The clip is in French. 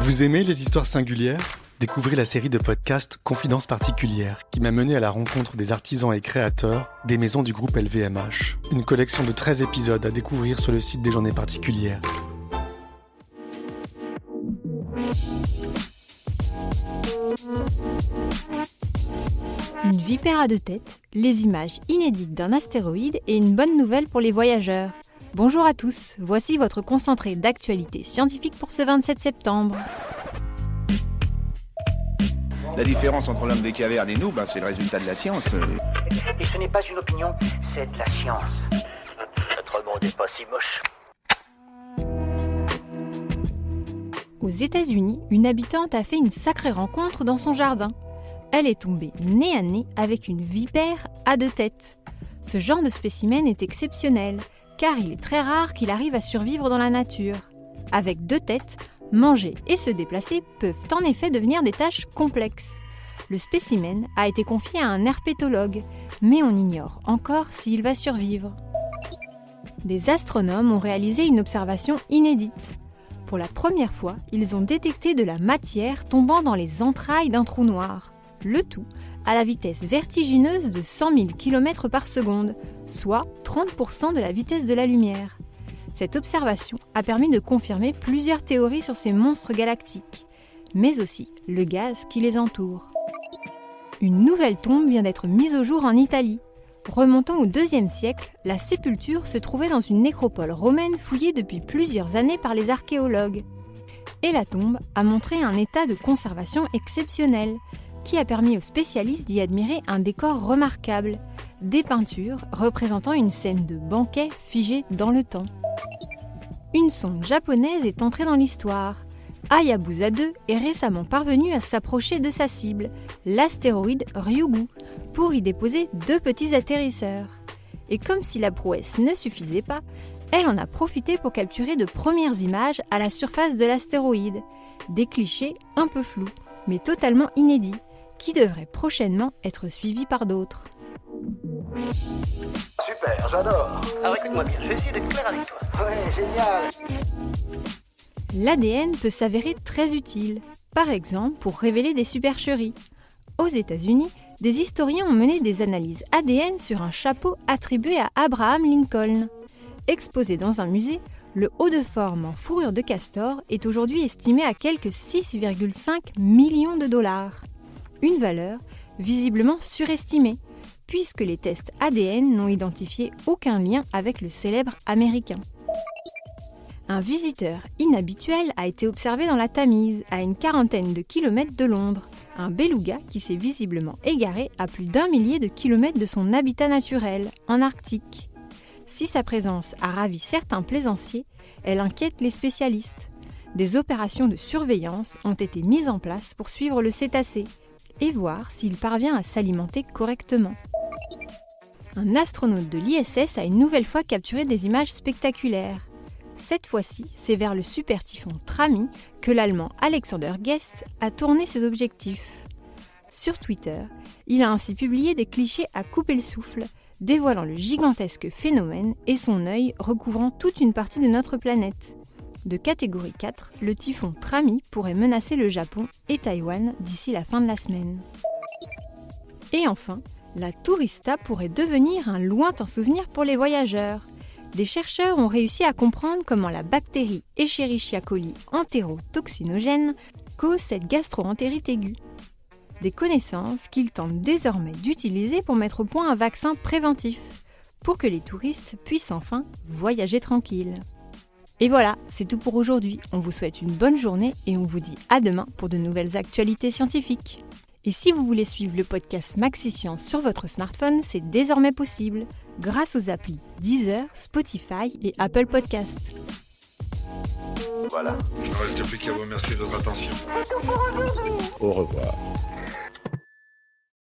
Vous aimez les histoires singulières ? Découvrez la série de podcasts Confidences particulières qui m'a mené à la rencontre des artisans et créateurs des maisons du groupe LVMH. Une collection de 13 épisodes à découvrir sur le site des Journées particulières. Une vipère à deux têtes, les images inédites d'un astéroïde et une bonne nouvelle pour les voyageurs. Bonjour à tous, voici votre concentré d'actualité scientifique pour ce 27 septembre. La différence entre l'homme des cavernes et nous, c'est le résultat de la science. Et ce n'est pas une opinion, c'est de la science. Notre monde n'est pas si moche. Aux États-Unis, une habitante a fait une sacrée rencontre dans son jardin. Elle est tombée nez à nez avec une vipère à deux têtes. Ce genre de spécimen est exceptionnel, car il est très rare qu'il arrive à survivre dans la nature. Avec deux têtes, manger et se déplacer peuvent en effet devenir des tâches complexes. Le spécimen a été confié à un herpétologue, mais on ignore encore s'il va survivre. Des astronomes ont réalisé une observation inédite. Pour la première fois, ils ont détecté de la matière tombant dans les entrailles d'un trou noir. Le tout à la vitesse vertigineuse de 100 000 km par seconde, soit 30% de la vitesse de la lumière. Cette observation a permis de confirmer plusieurs théories sur ces monstres galactiques, mais aussi le gaz qui les entoure. Une nouvelle tombe vient d'être mise au jour en Italie. Remontant au IIe siècle, la sépulture se trouvait dans une nécropole romaine fouillée depuis plusieurs années par les archéologues. Et la tombe a montré un état de conservation exceptionnel, qui a permis aux spécialistes d'y admirer un décor remarquable, des peintures représentant une scène de banquet figée dans le temps. Une sonde japonaise est entrée dans l'histoire. Hayabusa 2 est récemment parvenue à s'approcher de sa cible, l'astéroïde Ryugu, pour y déposer deux petits atterrisseurs. Et comme si la prouesse ne suffisait pas, elle en a profité pour capturer de premières images à la surface de l'astéroïde, des clichés un peu flous, mais totalement inédits, qui devraient prochainement être suivis par d'autres. Super, j'adore. Alors écoute-moi bien, je vais essayer d'être clair avec toi. Ouais, génial. L'ADN peut s'avérer très utile, par exemple pour révéler des supercheries. Aux États-Unis, des historiens ont mené des analyses ADN sur un chapeau attribué à Abraham Lincoln. Exposé dans un musée, le haut de forme en fourrure de castor est aujourd'hui estimé à quelque 6,5 millions de dollars. Une valeur visiblement surestimée, puisque les tests ADN n'ont identifié aucun lien avec le célèbre Américain. Un visiteur inhabituel a été observé dans la Tamise, à une quarantaine de kilomètres de Londres, un beluga qui s'est visiblement égaré à plus d'1 millier de kilomètres de son habitat naturel, en Arctique. Si sa présence a ravi certains plaisanciers, elle inquiète les spécialistes. Des opérations de surveillance ont été mises en place pour suivre le cétacé et voir s'il parvient à s'alimenter correctement. Un astronaute de l'ISS a une nouvelle fois capturé des images spectaculaires. Cette fois-ci, c'est vers le super typhon Trami que l'Allemand Alexander Guest a tourné ses objectifs. Sur Twitter, il a ainsi publié des clichés à couper le souffle, dévoilant le gigantesque phénomène et son œil recouvrant toute une partie de notre planète. De catégorie 4, le typhon Trami pourrait menacer le Japon et Taïwan d'ici la fin de la semaine. Et enfin, la tourista pourrait devenir un lointain souvenir pour les voyageurs. Des chercheurs ont réussi à comprendre comment la bactérie Escherichia coli entérotoxinogène cause cette gastro-entérite aiguë. Des connaissances qu'ils tentent désormais d'utiliser pour mettre au point un vaccin préventif, pour que les touristes puissent enfin voyager tranquilles. Et voilà, c'est tout pour aujourd'hui. On vous souhaite une bonne journée et on vous dit à demain pour de nouvelles actualités scientifiques. Et si vous voulez suivre le podcast Maxi Science sur votre smartphone, c'est désormais possible grâce aux applis Deezer, Spotify et Apple Podcasts. Voilà. Il ne reste plus qu'à vous remercier de votre attention. Au revoir.